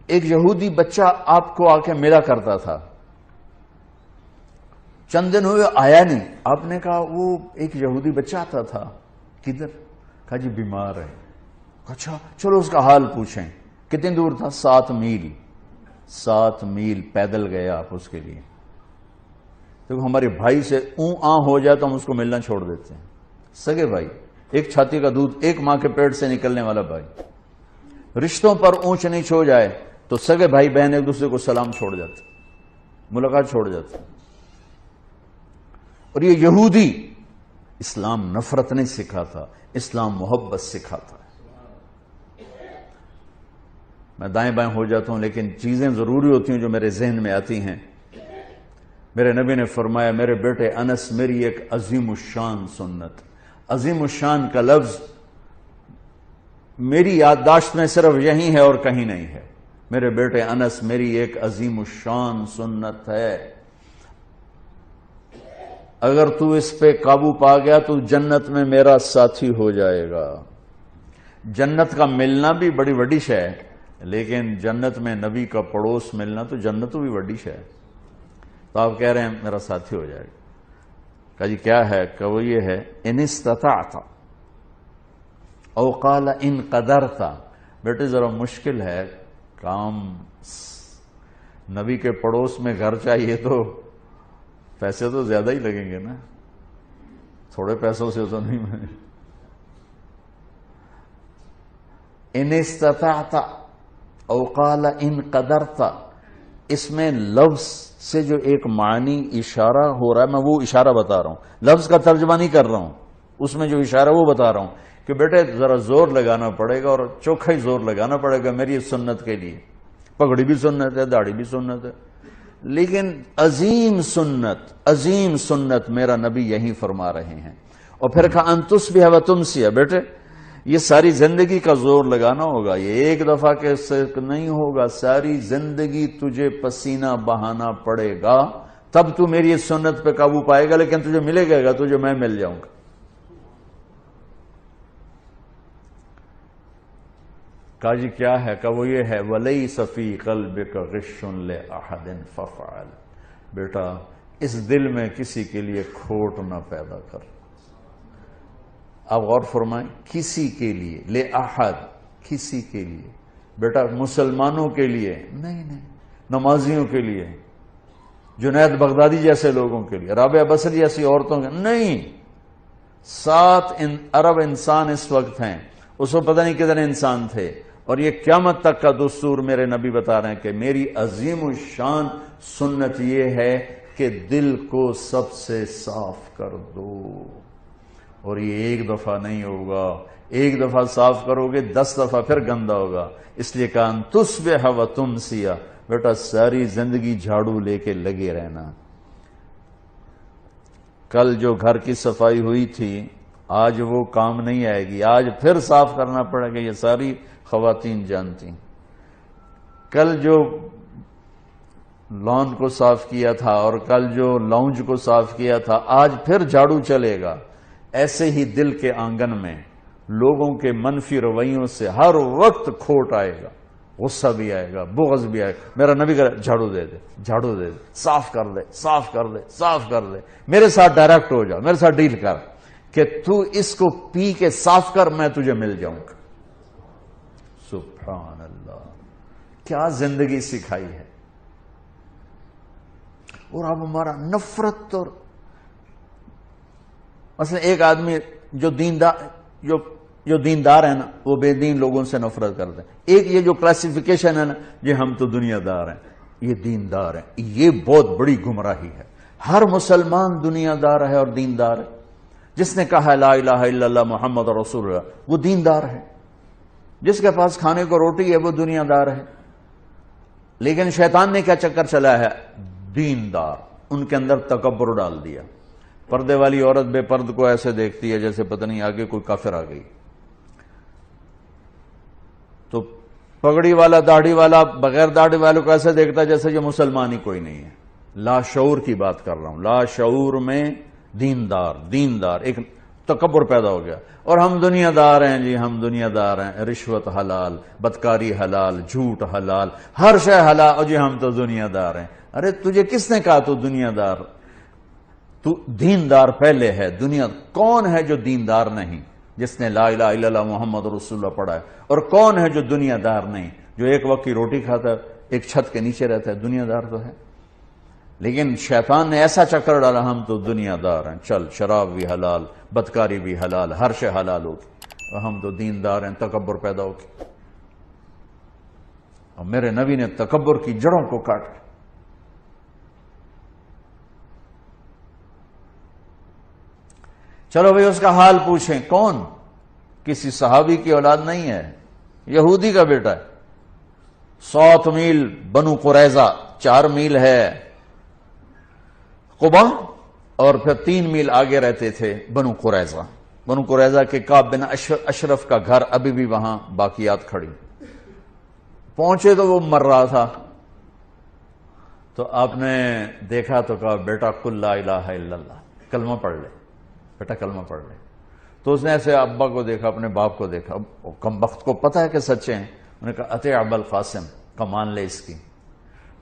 ایک یہودی بچہ آپ کو آ کے ملا کرتا تھا، چند دن ہوئے آیا نہیں، آپ نے کہا وہ ایک یہودی بچہ آتا تھا، کدھر؟ کہا جی بیمار ہے۔ اچھا چلو اس کا حال پوچھیں۔ کتنی دور تھا؟ 7 میل، 7 میل پیدل گیا آپ اس کے لیے۔ دیکھو ہمارے بھائی سے ہو جائے تو ہم اس کو ملنا چھوڑ دیتے ہیں، سگے بھائی، ایک چھاتی کا دودھ، ایک ماں کے پیٹ سے نکلنے والا بھائی، رشتوں پر اونچ نیچ ہو جائے تو سگے بھائی بہن ایک دوسرے کو سلام چھوڑ جاتے، ملاقات چھوڑ جاتے۔ اور یہ یہودی اسلام نفرت نہیں سکھاتا، اسلام محبت سکھاتا ہے۔ میں دائیں بائیں ہو جاتا ہوں لیکن چیزیں ضروری ہوتی ہیں جو میرے ذہن میں آتی ہیں۔ میرے نبی نے فرمایا میرے بیٹے انس، میری ایک عظیم الشان سنت، عظیم الشان کا لفظ میری یادداشت میں صرف یہی ہے اور کہیں نہیں ہے۔ میرے بیٹے انس، میری ایک عظیم الشان سنت ہے، اگر تو اس پہ قابو پا گیا تو جنت میں میرا ساتھی ہو جائے گا۔ جنت کا ملنا بھی بڑی بڑی شے ہے، لیکن جنت میں نبی کا پڑوس ملنا تو جنت تو بھی بڑی شے ہے۔ تو آپ کہہ رہے ہیں میرا ساتھی ہو جائے گا۔ کہا جی کیا ہے؟ کہ وہ یہ ہے ان استطعت او قال ان قدرت۔ بیٹے ذرا مشکل ہے کام، نبی کے پڑوس میں گھر چاہیے تو پیسے تو زیادہ ہی لگیں گے نا، تھوڑے پیسوں سے تو نہیں۔ ان استطعت او قال ان قدرت، اس میں لفظ سے جو ایک معنی اشارہ ہو رہا ہے، میں وہ اشارہ بتا رہا ہوں، لفظ کا ترجمہ نہیں کر رہا ہوں، اس میں جو اشارہ وہ بتا رہا ہوں کہ بیٹے ذرا زور لگانا پڑے گا، اور چوکھا ہی زور لگانا پڑے گا میری سنت کے لیے۔ پگڑی بھی سنت ہے، داڑھی بھی سنت ہے، لیکن عظیم سنت میرا نبی یہی فرما رہے ہیں۔ اور پھر کہا ان تصبح و تمسی، بیٹے یہ ساری زندگی کا زور لگانا ہوگا، یہ ایک دفعہ کے سے نہیں ہوگا، ساری زندگی تجھے پسینہ بہانا پڑے گا، تب تو میری اس سنت پہ قابو پائے گا، لیکن تجھے ملے گا تجھے میں مل جاؤں گا۔ کہا جی کیا ہے؟ کہ وہ یہ ہے وَلَيْسَ فِي قَلْبِكَ غِشٌّ لِأَحَدٍ فَافْعَلْ۔ بیٹا اس دل میں کسی کے لیے کھوٹ نہ پیدا کر۔ آپ غور فرمائیں، کسی کے لیے، لِأَحَدٍ، کسی کے لیے، بیٹا مسلمانوں کے لیے نہیں، نمازیوں کے لیے، جنید بغدادی جیسے لوگوں کے لیے، رابعہ بصری جیسی عورتوں کے نہیں۔ 7 ارب انسان اس وقت ہیں، اس وقت پتہ نہیں کتنے انسان تھے، اور یہ قیامت تک کا دستور میرے نبی بتا رہے ہیں کہ میری عظیم الشان سنت یہ ہے کہ دل کو سب سے صاف کر دو، اور یہ ایک دفعہ نہیں ہوگا، ایک دفعہ صاف کرو گے 10 دفعہ پھر گندا ہوگا۔ اس لیے کہا ان تصبح و تمسی، بیٹا ساری زندگی جھاڑو لے کے لگے رہنا۔ کل جو گھر کی صفائی ہوئی تھی آج وہ کام نہیں آئے گی، آج پھر صاف کرنا پڑے گا، یہ ساری خواتین جانتی۔ کل جو لان کو صاف کیا تھا اور کل جو لاؤنج کو صاف کیا تھا آج پھر جھاڑو چلے گا۔ ایسے ہی دل کے آنگن میں لوگوں کے منفی رویوں سے ہر وقت کھوٹ آئے گا، غصہ بھی آئے گا، بغض بھی آئے گا۔ میرا نبی کہا جھاڑو دے دے، جھاڑو دے دے، صاف کر دے، صاف کر دے، صاف کر دے، میرے ساتھ ڈائریکٹ ہو جا، میرے ساتھ ڈیل کر کہ تو اس کو پی کے صاف کر، میں تجھے مل جاؤں گا۔ سبحان اللہ، کیا زندگی سکھائی ہے۔ اور اب ہمارا نفرت، اور مثلا ایک آدمی جو دیندار ہے نا وہ بے دین لوگوں سے نفرت کرتے ہیں۔ ایک یہ جو کلاسیفیکیشن ہے نا یہ ہم تو دنیا دار ہیں، یہ دیندار ہیں، یہ بہت بڑی گمراہی ہے۔ ہر مسلمان دنیا دار ہے اور دیندار ہے۔ جس نے کہا لا الہ الا اللہ محمد رسول اللہ وہ دیندار ہے، جس کے پاس کھانے کو روٹی ہے وہ دنیا دار ہے۔ لیکن شیطان نے کیا چکر چلا ہے؟ دیندار، ان کے اندر تکبر ڈال دیا۔ پردے والی عورت بے پرد کو ایسے دیکھتی ہے جیسے پتہ نہیں آگے کوئی کافر آ گئی، تو پگڑی والا داڑھی والا بغیر داڑھی والوں کو ایسے دیکھتا ہے جیسے یہ مسلمان ہی کوئی نہیں ہے۔ لا شعور کی بات کر رہا ہوں، لا شعور میں دیندار۔ ایک تکبر پیدا ہو گیا. اور ہم دنیا دار ہیں جی، ہم دنیا دار ہیں، رشوت حلال، بدکاری حلال، جھوٹ حلال، ہر شے حلال، اور جی ہم تو دنیا دار ہیں. ارے تجھے کس نے کہا تو دنیا دار؟ تو دیندار پہلے ہے. دنیا کون ہے جو دیندار نہیں، جس نے لا الہ الا اللہ محمد رسول اللہ پڑھا ہے؟ اور کون ہے جو دنیا دار نہیں، جو ایک وقت کی روٹی کھاتا ہے، ایک چھت کے نیچے رہتا ہے؟ دنیا دار تو ہے. لیکن شیطان نے ایسا چکر ڈالا، ہم تو دنیا دار ہیں، چل شراب بھی حلال، بدکاری بھی حلال، ہر شے حلال ہوگی، اور ہم تو دیندار ہیں. تکبر پیدا ہوگی. اور میرے نبی نے تکبر کی جڑوں کو کاٹا. چلو بھئی اس کا حال پوچھیں. کون؟ کسی صحابی کی اولاد نہیں ہے، یہودی کا بیٹا ہے. 7 میل بنو قریظہ، 4 میل ہے قبا، اور پھر 3 میل آگے رہتے تھے بنو قریظہ. بنو قریظہ کے کعب بن اشرف کا گھر ابھی بھی وہاں باقیات کھڑی. پہنچے تو وہ مر رہا تھا، تو آپ نے دیکھا تو کہا بیٹا قل لا الہ الا اللہ، کلمہ پڑھ لے بیٹا، کلمہ پڑھ لے. تو اس نے ایسے ابا کو دیکھا، اپنے باپ کو دیکھا، کم بخت کو پتہ ہے کہ سچے ہیں. انہوں نے کہا اطیع ابا القاسم، کا مان لے اس کی.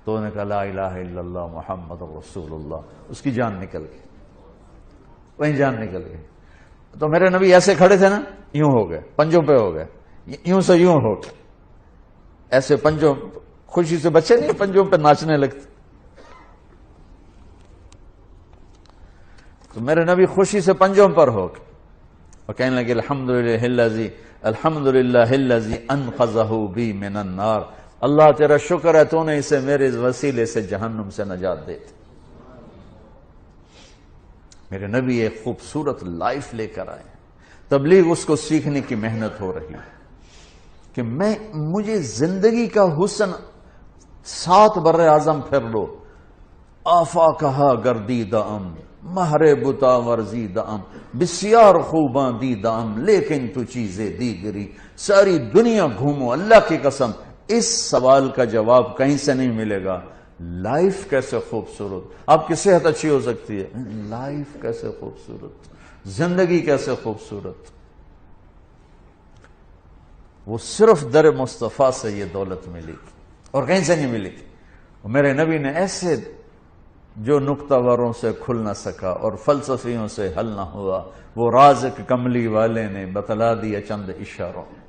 تو انہوں نے کہا لا الہ الا اللہ محمد رسول اللہ. اس کی جان نکل گئی، وہیں جان نکل گئی. تو میرے نبی ایسے کھڑے تھے نا، یوں ہو گئے، پنجوں پہ ہو گئے، یوں سے یوں ہو گئے، ایسے پنجوں. خوشی سے بچے نہیں پنجوں پہ ناچنے لگتے. تو میرے نبی خوشی سے پنجوں پر ہو گئے اور کہنے لگے الحمدللہ الذی انقذہ بی من النار. اللہ تیرا شکر ہے تو نے اسے میرے وسیلے سے جہنم سے نجات دے دی. میرے نبی ایک خوبصورت لائف لے کر آئے. تبلیغ اس کو سیکھنے کی محنت ہو رہی ہے کہ مجھے زندگی کا حسن 7 بر اعظم پھر لو. آفا کہا گردی دام، مہر بتا ورزی دام، بسیار خوباں دی دام، لیکن تو چیزیں دیگری. ساری دنیا گھومو، اللہ کی قسم اس سوال کا جواب کہیں سے نہیں ملے گا. لائف کیسے خوبصورت، آپ کی صحت اچھی ہو سکتی ہے، لائف کیسے خوبصورت، زندگی کیسے خوبصورت. وہ صرف در مصطفیٰ سے یہ دولت ملی اور کہیں سے نہیں ملی. میرے نبی نے ایسے جو نکتہ وروں سے کھل نہ سکا اور فلسفیوں سے حل نہ ہوا، وہ رازق کملی والے نے بتلا دیا چند اشاروں میں.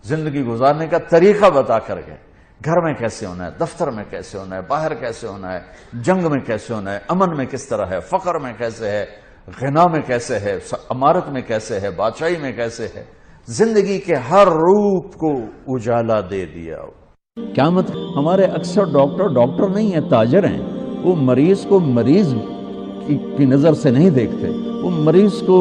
زندگی گزارنے کا طریقہ بتا کر گئے. گھر میں کیسے ہونا ہے، دفتر میں کیسے ہونا ہے، باہر کیسے ہونا ہے، جنگ میں کیسے ہونا ہے، امن میں کس طرح ہے، فقر میں کیسے ہے، غنا میں کیسے ہے، امارت میں کیسے ہے، بادشاہی میں کیسے ہے. زندگی کے ہر روپ کو اجالا دے دیا. قیامت ہمارے اکثر ڈاکٹر نہیں ہیں، تاجر ہیں. وہ مریض کو مریض کی نظر سے نہیں دیکھتے، وہ مریض کو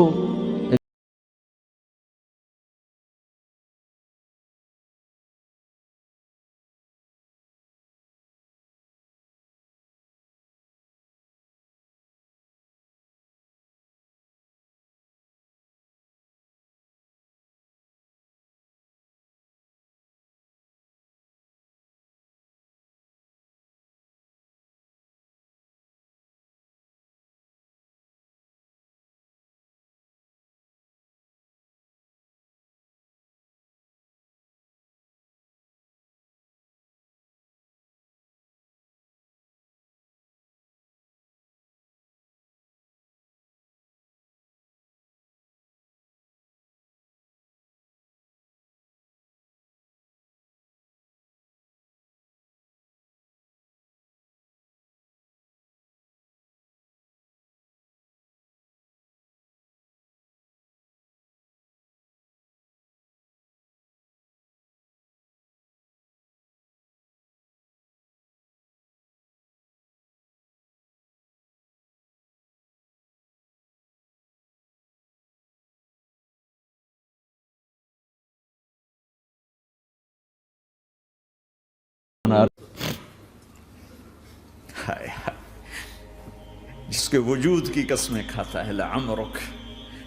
جس کے وجود کی قسمیں کھاتا ہے لعمرک،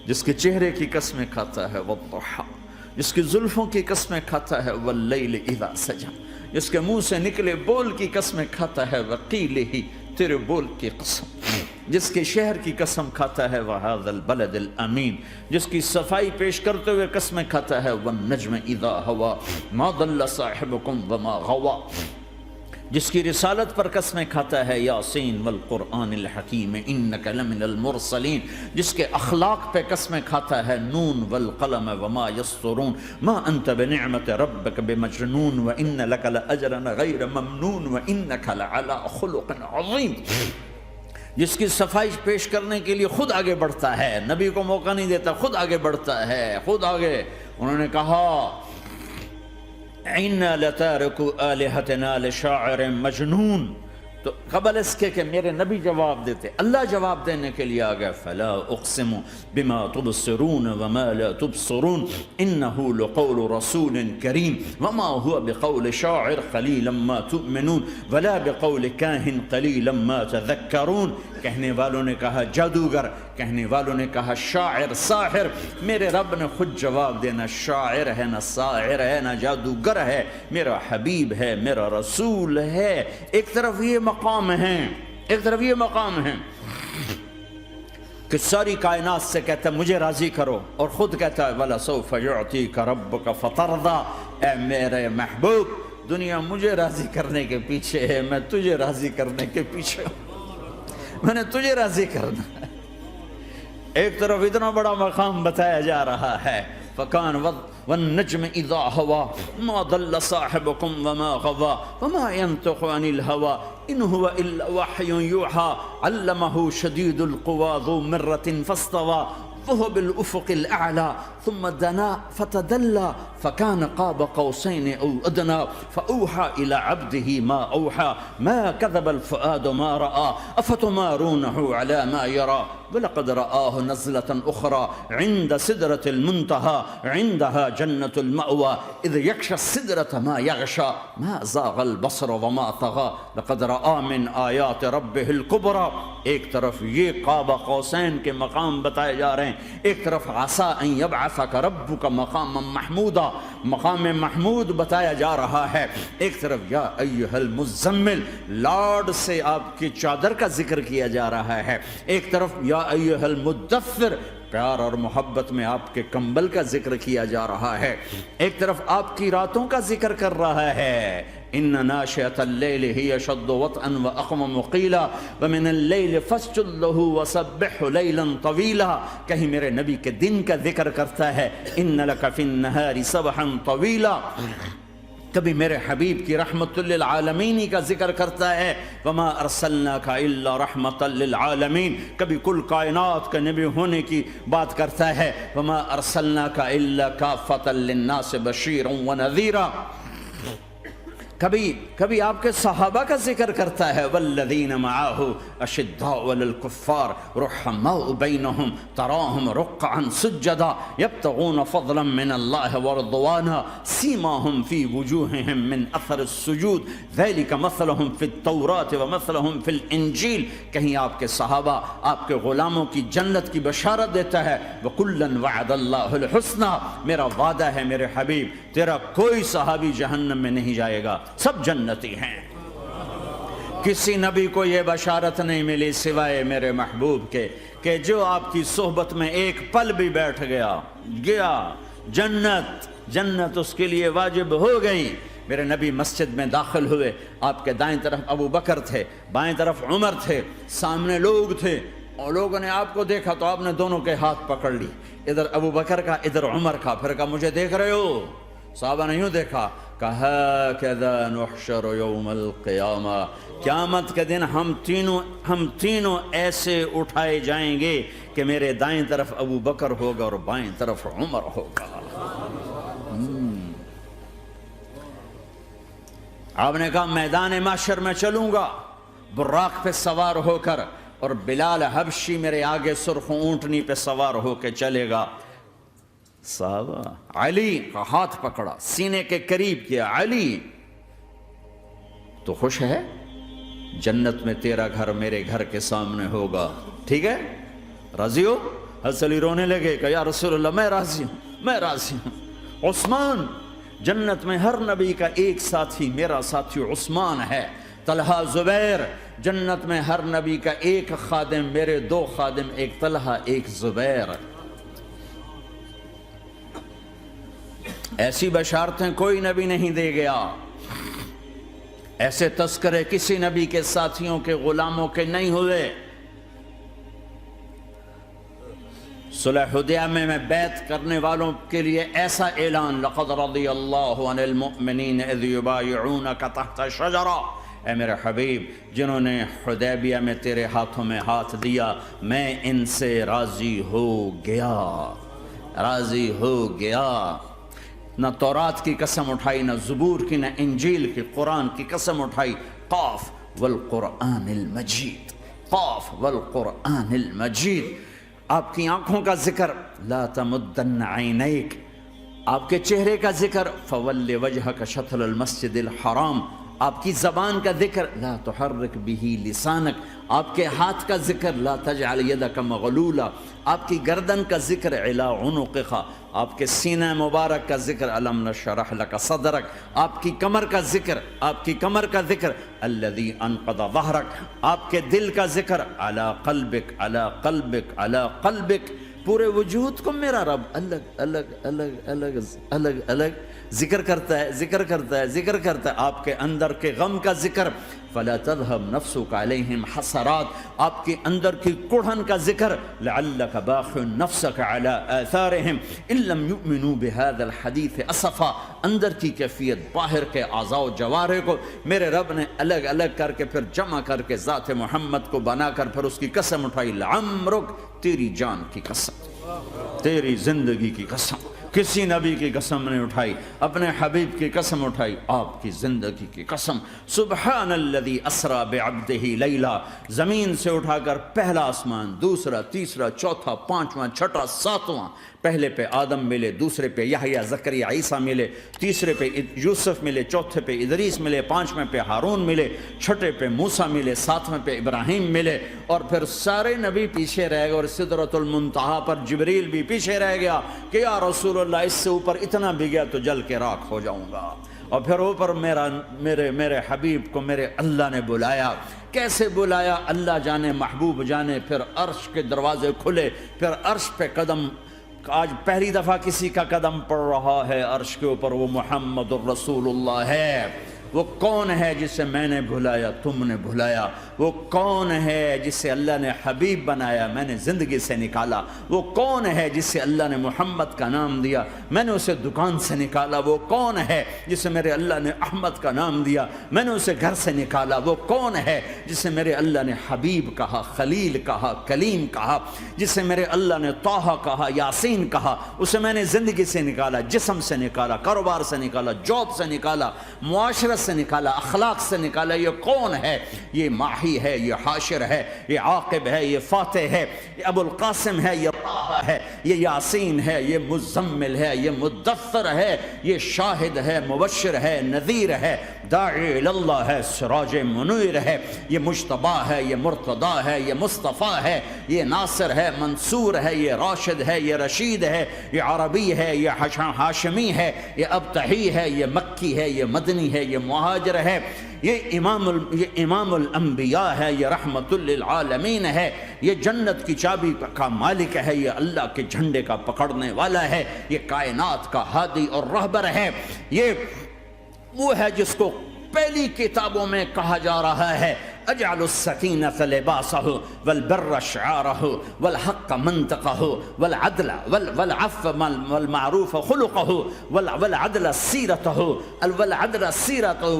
جس کے چہرے کی قسمیں کھاتا ہے والضحى، جس کی زلفوں کی قسمیں کھاتا ہے واللیل اذا سجا، جس کے منہ سے نکلے بول کی قسمیں کھاتا ہے وقیلہ، تیرے بول کی قسم. جس کے شہر کی قسم کھاتا ہے وَهَذَا الْبَلَدِ الْأَمِينَ، جس کی صفائی پیش کرتے ہوئے قسمیں کھاتا ہے وَالنَّجْمِ إِذَا هَوَى مَا ضَلَّ صَاحِبُكُمْ وَمَا غَوَى، جس کی رسالت پر قسمیں کھاتا ہے یاسین والقرآن الحکیم انک لمن المرسلین، جس کے اخلاق پہ قسمیں کھاتا ہے نون والقلم وما یسطرون ما انت بنعمت ربک بمجنون وان لک لاجرا غیر ممنون وانک لعلی خلق عظیم، جس کی صفائی پیش کرنے کے لیے خود آگے بڑھتا ہے، نبی کو موقع نہیں دیتا، خود آگے بڑھتا ہے، خود آگے۔ انہوں نے کہا اِنَّا لَتَارِكُ آلِهَتِنَا لِشَاعِرٍ مَجْنُونَ، تو قبل اس کے کہ میرے نبی جواب دیتے، اللہ جواب دینے کے لیے آگیا فَلَا أُقْسِمُ بِمَا تُبْصِرُونَ وَمَا لَا تُبْصِرُونَ إِنَّهُ لَقَوْلُ رَسُولٍ كَرِيمٍ وَمَا هُوَ بِقَوْلِ شَاعِرٍ قَلِيلًا مَا تُؤْمِنُونَ وَلَا بِقَوْلِ كَاهِنٍ قَلِيلًا مَا تَذَكَّرُونَ۔ کہنے والوں نے کہا جادوگر، کہنے والوں نے کہا شاعر، ساحر، میرے رب نے خود جواب دینا شاعر ہے نہ ساحر ہے نہ جادوگر ہے، میرا حبیب ہے، میرا رسول ہے۔ ایک طرف یہ مقام ہے، ایک طرف یہ مقام ہے کہ ساری کائنات سے کہتا ہے مجھے راضی کرو، اور خود کہتا ہے وَلَسَوْفَ يُعْطِيكَ رَبُّكَ فَتَرْضَىٰ، اے میرے محبوب دنیا مجھے راضی کرنے کے پیچھے ہے، میں تجھے راضی کرنے کے پیچھے ہوں، میں نے تجھے راضی کرنا ہے۔ ایک طرف اتنا بڑا مقام بتایا جا رہا ہے فَكَانَ وَالنَّجْمِ إِذَا هَوَى مَا ضَلَّ صَاحِبُكُمْ وَمَا غَوَى وَمَا يَنطِقُ عَنِ الْهَوَى إِنْ هُوَ إِلَّا وَحْيٌ يُوحَىٰ عَلَّمَهُ شَدِيدُ الْقُوَىٰ ذُو مِرَّةٍ فَاسْتَوَىٰ وَهُوَ بِالْأُفُقِ الْأَعْلَىٰ ثُمَّ دَنَا فَتَدَلَّىٰ فَكَانَ قَابَ قَوْسَيْنِ أَوْ أَدْنَىٰ فَأَوْحَىٰ إِلَىٰ عَبْدِهِ مَا أَوْحَىٰ مَا كَذَبَ الْفُؤَادُ مَا رَأَىٰ أَفَتُمَارُونَهُ عَلَىٰ مَا يَرَىٰ وَلَقَدْ رَآهُ نَزْلَةً أُخْرَىٰ عِندَ سِدْرَةِ الْمُنتَهَىٰ عِندَهَا جَنَّةُ الْمَأْوَىٰ إِذْ يَغْشَى السِّدْرَةَ مَا يَغْشَىٰ مَا زَاغَ الْبَصَرُ وَمَا طَغَىٰ لَقَدْ رَآ مِنْ آيَاتِ رَبِّهِ الْكُبْرَىٰ۔ ایک طرف یہ قاب قوسین کے مقام بتائے جا رہے ہیں، ایک طرف عسیٰ ان یبعثک ربک مقاما محمودا، مقام محمود بتایا جا رہا ہے، ایک طرف یا ایھا المزمل لاڈ سے آپ کی چادر کا ذکر کیا جا رہا ہے، ایک طرف یا ایھا المدثر پیار اور محبت میں آپ کے کمبل کا ذکر کیا جا رہا ہے، ایک طرف آپ کی راتوں کا ذکر کر رہا ہے ان ناشئۃ اللیل ہی اشد وطئا واقوم قیلا ومن اللیل فاسجد لہ وسبحہ لیلا طویلا، کہیں میرے نبی کے دن کا ذکر کرتا ہے ان لک فی النہار سبحا طویلا، کبھی میرے حبیب کی رحمت للعالمین کا ذکر کرتا ہے وما ارسلناک الا رحمتا للعالمین، کبھی کل کائنات کا نبی ہونے کی بات کرتا ہے وما ارسلناک الا کافتا للناس بشیرا ونذیرا، کبھی آپ کے صحابہ کا ذکر کرتا ہے والذین معاہ اشداء علی الکفار رحماء بینہم تراہم رکعا سجدا یبتغون فضلا من اللہ ورضوانا سیماہم فی وجوہہم من اثر السجود ذلک مثلہم فی التوراۃ ومثلہم فی الانجیل، کہیں آپ کے صحابہ آپ کے غلاموں کی جنت کی بشارت دیتا ہے وکلا وعد اللہ الحسنى، میرا وعدہ ہے میرے حبیب تیرا کوئی صحابی جہنم میں نہیں جائے گا، سب جنتی ہیں۔ کسی نبی کو یہ بشارت نہیں ملی سوائے میرے محبوب کے کہ جو آپ کی صحبت میں ایک پل بھی بیٹھ گیا جنت اس کے لیے واجب ہو گئی۔ میرے نبی مسجد میں داخل ہوئے، آپ کے دائیں طرف ابو بکر تھے، بائیں طرف عمر تھے، سامنے لوگ تھے، اور لوگوں نے آپ کو دیکھا تو آپ نے دونوں کے ہاتھ پکڑ لی، ادھر ابو بکر کا ادھر عمر کا، پھر کہا مجھے دیکھ رہے ہو؟ صحابہ نے یوں دیکھا، کہا کذا نحشر یوم القیامہ، قیامت کے دن ہم تینوں ایسے اٹھائے جائیں گے کہ میرے دائیں طرف ابو بکر ہوگا اور بائیں طرف عمر ہوگا۔ آپ نے کہا میدان محشر میں چلوں گا براق پہ سوار ہو کر، اور بلال حبشی میرے آگے سرخ اونٹنی پہ سوار ہو کے چلے گا۔ صحابہ علی کا ہاتھ پکڑا، سینے کے قریب کیا، علی تو خوش ہے؟ جنت میں تیرا گھر میرے گھر کے سامنے ہوگا، ٹھیک ہے؟ راضی ہو؟ حضرت علی رونے لگے کہ یا رسول اللہ میں راضی ہوں۔ عثمان، جنت میں ہر نبی کا ایک ساتھی میرا ساتھی عثمان ہے، طلحہ زبیر، جنت میں ہر نبی کا ایک خادم، میرے 2 خادم، ایک طلحہ ایک زبیر۔ ایسی بشارتیں کوئی نبی نہیں دے گیا، ایسے تذکرے کسی نبی کے ساتھیوں کے غلاموں کے نہیں ہوئے۔ صلح حدیبیہ میں بیعت کرنے والوں کے لیے ایسا اعلان، لقد رضی اللہ عن المؤمنین اذ یبایعونک تحت شجرہ، اے میرے حبیب جنہوں نے حدیبیہ میں تیرے ہاتھوں میں ہاتھ دیا، میں ان سے راضی ہو گیا، راضی ہو گیا۔ نہ تورات کی قسم اٹھائی، نہ زبور کی، نہ انجیل کی، قرآن کی قسم اٹھائی۔ قاف والقرآن المجید، قاف والقرآن المجید۔ آپ کی آنکھوں کا ذکر، لا تمدن عینیک، آپ کے چہرے کا ذکر، فول وجہک شطر المسجد الحرام، آپ کی زبان کا ذکر، لا تحرک بہ لسانک، آپ کے ہاتھ کا ذکر، لا تجعل یدک مغلولہ، آپ کی گردن کا ذکر، علی عنقک، آپ کے سینہ مبارک کا ذکر، الم نشرح لک صدرک، آپ کی کمر کا ذکر، آپ کی کمر کا ذکر، الذی انقض ظہرک، آپ کے دل کا ذکر، علی قلبک، علی قلبک، علی قلبک۔ پورے وجود کو میرا رب الگ الگ الگ الگ الگ الگ ذکر کرتا ہے، ذکر کرتا ہے، ذکر کرتا ہے۔ آپ کے اندر کے غم کا ذکر، فلا تذهب نفسك علیہم حسرات، آپ کے اندر کی کڑھن کا ذکر، لعلک باخع نفسک علی آثارہم ان لم یؤمنوا بهذا الحدیث اسفا، اندر کی کیفیت، باہر کے اعضاء و جوارح کو میرے رب نے الگ الگ کر کے پھر جمع کر کے ذات محمد کو بنا کر پھر اس کی قسم اٹھائی، لعمرک، تیری جان کی قسم، تیری زندگی کی قسم۔ کسی نبی کی قسم نہیں اٹھائی، اپنے حبیب کی قسم اٹھائی، آپ کی زندگی کی قسم۔ سبحان الذی اسریٰ بعبدہ لیلا، زمین سے اٹھا کر پہلا آسمان، دوسرا، تیسرا، چوتھا، پانچواں، چھٹا، ساتواں، پہلے پہ آدم ملے، دوسرے پہ یحییٰ، زکریا، عیسیٰ ملے، تیسرے پہ یوسف ملے، چوتھے پہ ادریس ملے، پانچویں پہ ہارون ملے، چھٹے پہ موسیٰ ملے، ساتویں پہ ابراہیم ملے، اور پھر سارے نبی پیچھے رہ گئے، اور سدرۃ المنتہا پر جبریل بھی پیچھے رہ گیا کہ یا رسول اللہ اس سے اوپر اتنا بھی گیا تو جل کے راکھ ہو جاؤں گا۔ اور پھر اوپر میرے حبیب کو میرے اللہ نے بلایا۔ کیسے بلایا اللہ جانے، محبوب جانے۔ پھر عرش کے دروازے کھلے، پھر عرش پہ قدم، آج پہلی دفعہ کسی کا قدم پڑ رہا ہے عرش کے اوپر، وہ محمد الرسول اللہ ہے۔ وہ کون ہے جسے میں نے بھلایا، تم نے بھلایا؟ وہ کون ہے جسے اللہ نے حبیب بنایا، میں نے زندگی سے نکالا؟ وہ کون ہے جسے اللہ نے محمد کا نام دیا، میں نے اسے دکان سے نکالا؟ وہ کون ہے جسے میرے اللہ نے احمد کا نام دیا، میں نے اسے گھر سے نکالا؟ وہ کون ہے جسے میرے اللہ نے حبیب کہا، خلیل کہا، کلیم کہا، جسے میرے اللہ نے طٰہٰ کہا، یاسین کہا؟ اسے میں نے زندگی سے نکالا، جسم سے نکالا، کاروبار سے نکالا، جاب سے نکالا، معاشرت سے نکالا، اخلاق سے نکالا۔ یہ کون ہے؟ یہ ماہی ہے، یہ حاشر ہے، یہ عاقب ہے، یہ فاتح ہے، یہ ابو القاسم ہے، یہ طٰہٰ ہے، یہ یاسین ہے، یہ مزمل ہے، یہ مدثر ہے، یہ شاہد ہے، مبشر ہے، نذیر ہے، داعی اللہ ہے، سراج منیر ہے، یہ مجتبیٰ ہے، یہ مرتضیٰ ہے، یہ مصطفیٰ ہے، یہ ناصر ہے، منصور ہے، یہ راشد ہے، یہ رشید ہے، یہ عربی ہے، یہ ہاشمی ہے، یہ ابتحی ہے، یہ مکی ہے، یہ مدنی ہے، یہ مہاجر ہے، یہ امام الانبیاء ہے، یہ رحمت للعالمین ہے، یہ جنت کی چابی کا مالک ہے، یہ اللہ کے جھنڈے کا پکڑنے والا ہے، یہ کائنات کا ہادی اور رہبر ہے۔ یہ وہ ہے جس کو پہلی کتابوں میں کہا جا رہا ہے اجعل السکینۃ لباسہ والبر شعارہ والحق منطقہ والعدل والعفو والمعروف خلقہ والعدل سیرتہ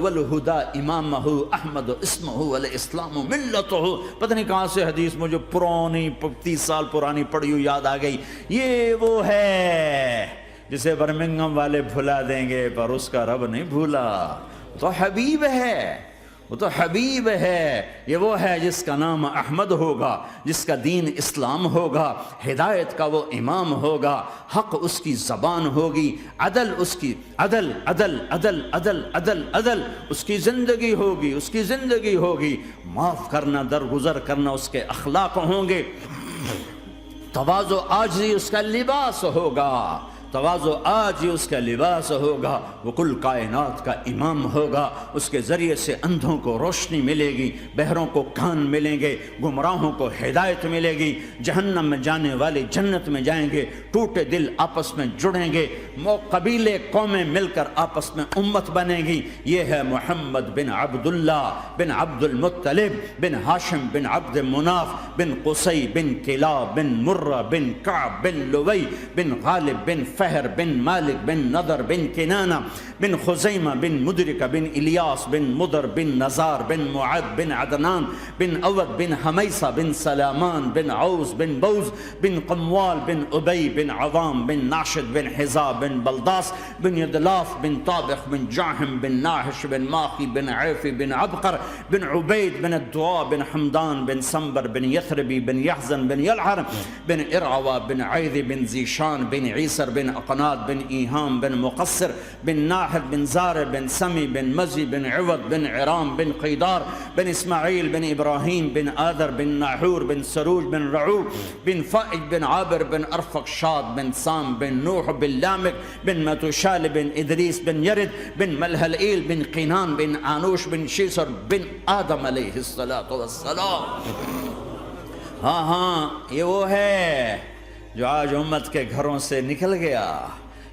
والہدى امامہ احمد اسمہ والاسلام ملتہ۔ پتہ نہیں کہاں سے حدیث مجھے پرانی 30 سال پرانی پڑھی ہوئی یاد آ گئی۔ یہ وہ ہے جسے برمنگھم والے بھلا دیں گے پر اس کا رب نہیں بھولا۔ تو حبیب ہے، وہ تو حبیب ہے۔ یہ وہ ہے جس کا نام احمد ہوگا، جس کا دین اسلام ہوگا، ہدایت کا وہ امام ہوگا، حق اس کی زبان ہوگی، عدل اس کی عدل عدل عدل عدل عدل عدل اس کی زندگی ہوگی، اس کی زندگی ہوگی، معاف کرنا، درگزر کرنا اس کے اخلاق ہوں گے، تواضع عاجزی اس کا لباس ہوگا، تواضع آج ہی اس کا لباس ہوگا، وہ کل کائنات کا امام ہوگا، اس کے ذریعے سے اندھوں کو روشنی ملے گی، بہروں کو کان ملیں گے، گمراہوں کو ہدایت ملے گی، جہنم میں جانے والے جنت میں جائیں گے، ٹوٹے دل آپس میں جڑیں گے، قبیلے قومیں مل کر آپس میں امت بنیں گی۔ یہ ہے محمد بن عبداللہ بن عبد المطلب بن ہاشم بن عبد مناف بن قصی بن کلاب بن مرہ بن کعب بن لوی بن غالب بن فہر بن مالک بن نضر بن کنانہ بن خزیمہ بن مدرکہ بن الیاس بن مدر بن نزار بن معد بن عدنان بن اود بن حمیسہ بن سلامان بن عوز بن بوز بن قموال بن ابی بن عوام بن ناشد بن حزاب بن بلداس بن یدلاف بن طابخ بن جاہم بن ناحش بن ماخی بن عیفی بن عبقر بن عبید بن الدعاء بن حمدان بن سنبر بن یثربی بن یحزن بن یلعر بن ارعوا بن عیذ بن زیشان بن عیسر بن اقناد بن ایہام بن مقصر بن ناحد بن زار بن سمی بن مزی بن عوض بن عرام بن قیدار بن اسماعیل بن ابراہیم بن آدر بن ناحور بن سروج بن رعوب بن فائج بن عابر بن ارفق شاد بن سام بن نوح بن لامک بن متوشال بن ادریس بن یرد بن ملحلئیل بن قینان بن آنوش بن شیسر بن آدم علیہ السلام۔ ہاں یہ وہ ہے جو آج امت کے گھروں سے نکل گیا،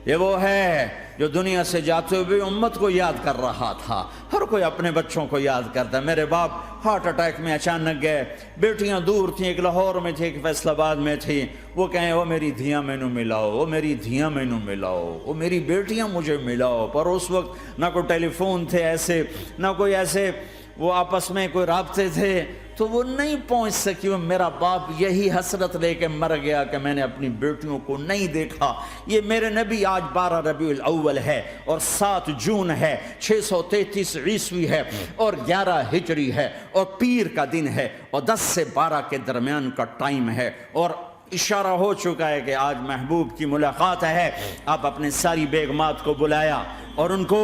یہ وہ ہے جو دنیا سے جاتے ہوئے امت کو یاد کر رہا تھا۔ ہر کوئی اپنے بچوں کو یاد کرتا ہے۔ میرے باپ ہارٹ اٹیک میں اچانک گئے، بیٹیاں دور تھیں، ایک لاہور میں تھی، ایک فیصل آباد میں تھی، وہ کہیں وہ میری دھیاں مینوں ملاؤ، وہ میری دھیاں مینوں ملاؤ، وہ میری بیٹیاں مجھے ملاؤ۔ پر اس وقت نہ کوئی ٹیلی فون تھے ایسے، نہ کوئی ایسے وہ آپس میں کوئی رابطے تھے، تو وہ نہیں پہنچ سکی۔ وہ میرا باپ یہی حسرت لے کے مر گیا کہ میں نے اپنی بیٹیوں کو نہیں دیکھا۔ یہ میرے نبی آج 12 ربیع الاول ہے اور 7 جون ہے، 633 عیسوی ہے اور 11 ہجری ہے اور پیر کا دن ہے اور 10 سے 12 کے درمیان کا ٹائم ہے، اور اشارہ ہو چکا ہے کہ آج محبوب کی ملاقات ہے۔ آپ اپنے ساری بیگمات کو بلایا اور ان کو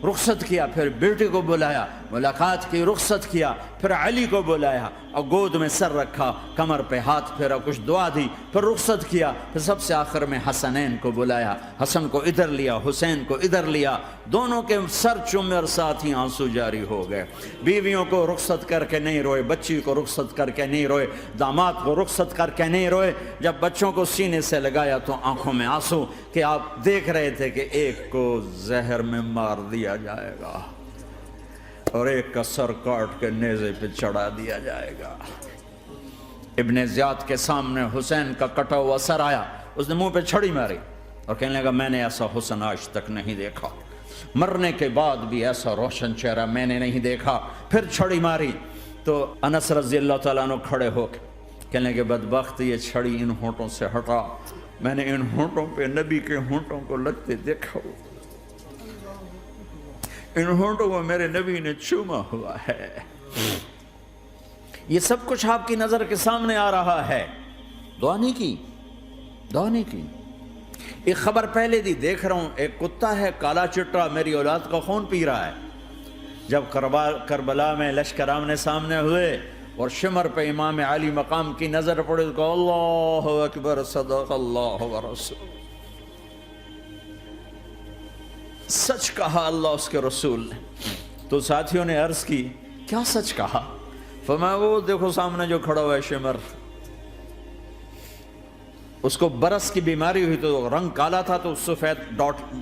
رخصت کیا، پھر بیٹے کو بلایا، ملاقات کی، رخصت کیا، پھر علی کو بلایا اور گود میں سر رکھا، کمر پہ ہاتھ پھیرا، کچھ دعا دی، پھر رخصت کیا، پھر سب سے آخر میں حسنین کو بلایا، حسن کو ادھر لیا، حسین کو ادھر لیا، دونوں کے سر چومے اور ساتھ ہی آنسو جاری ہو گئے۔ بیویوں کو رخصت کر کے نہیں روئے، بچی کو رخصت کر کے نہیں روئے، داماد کو رخصت کر کے نہیں روئے۔ جب بچوں کو سینے سے لگایا تو آنکھوں میں آنسو، کہ آپ دیکھ رہے تھے کہ ایک کو زہر میں مار دیا جائے گا اور ایک کا سر کاٹ کے نیزے پہ چڑھا دیا جائے گا۔ ابن زیاد کے سامنے حسین کا کٹا ہوا سر آیا، اس نے منہ پہ چھڑی ماری اور کہنے لگا میں نے ایسا حسن آج تک نہیں دیکھا، مرنے کے بعد بھی ایسا روشن چہرہ میں نے نہیں دیکھا۔ پھر چھڑی ماری تو انس رضی اللہ تعالیٰ عنہ کھڑے ہو کے کہنے لگے بدبخت یہ چھڑی ان ہونٹوں سے ہٹا، میں نے ان ہونٹوں پہ نبی کے ہونٹوں کو لگتے دیکھا، ان ہونٹوں کو میرے نبی نے چوما ہوا ہے۔ یہ سب کچھ آپ کی نظر کے سامنے آ رہا ہے، دعا نہیں کی، دعا نہیں کی۔ ایک خبر پہلے دی دیکھ رہا ہوں، ایک کتا ہے کالا چٹا میری اولاد کا خون پی رہا ہے۔ جب کربلا میں لشکر آمنے سامنے ہوئے اور شمر پہ امام علی مقام کی نظر پڑے تو کہا اللہ اکبر صدق اللہ ورسول، سچ کہا اللہ اس کے رسول نے۔ تو ساتھیوں نے عرض کی کیا سچ کہا؟ فرمایا وہ دیکھو سامنے جو کھڑا ہوا ہے شمر، اس کو برس کی بیماری ہوئی تو رنگ کالا تھا تو سفید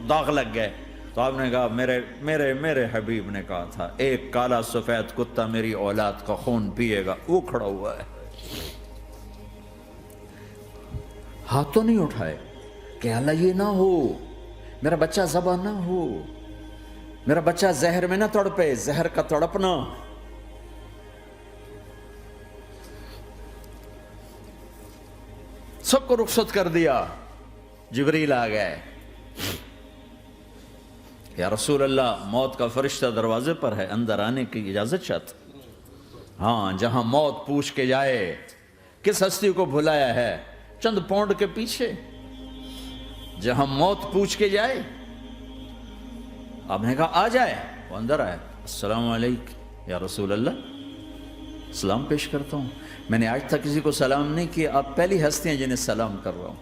داغ لگ گئے۔ تو آپ نے کہا میرے حبیب نے کہا تھا ایک کالا سفید کتا میری اولاد کا خون پیے گا، وہ کھڑا ہوا ہے۔ ہاتھ تو نہیں اٹھائے کہ اللہ یہ نہ ہو، میرا بچہ ذبح نہ ہو، میرا بچہ زہر میں نہ تڑپے، زہر کا تڑپنا۔ سب کو رخصت کر دیا، جبریل آ گئے، یا رسول اللہ موت کا فرشتہ دروازے پر ہے، اندر آنے کی اجازت چاہتا۔ ہاں جہاں موت پوچھ کے جائے کس ہستی کو بھلایا ہے، چند پونڈ کے پیچھے، جہاں موت پوچھ کے جائے۔ آپ نے کہا آ جائے، وہ اندر آئے، السلام علیکم یا رسول اللہ، سلام پیش کرتا ہوں، میں نے آج تک کسی کو سلام نہیں کیا، آپ پہلی ہستی ہیں جنہیں سلام کر رہا ہوں،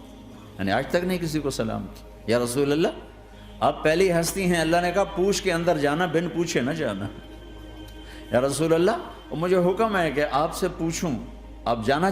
میں نے آج تک نہیں کسی کو سلام کیا۔ یا رسول اللہ آپ پہلی ہستی ہیں، اللہ نے کہا پوچھ کے اندر جانا، بن پوچھے نہ جانا۔ یا رسول اللہ مجھے حکم ہے کہ آپ سے پوچھوں، آپ جانا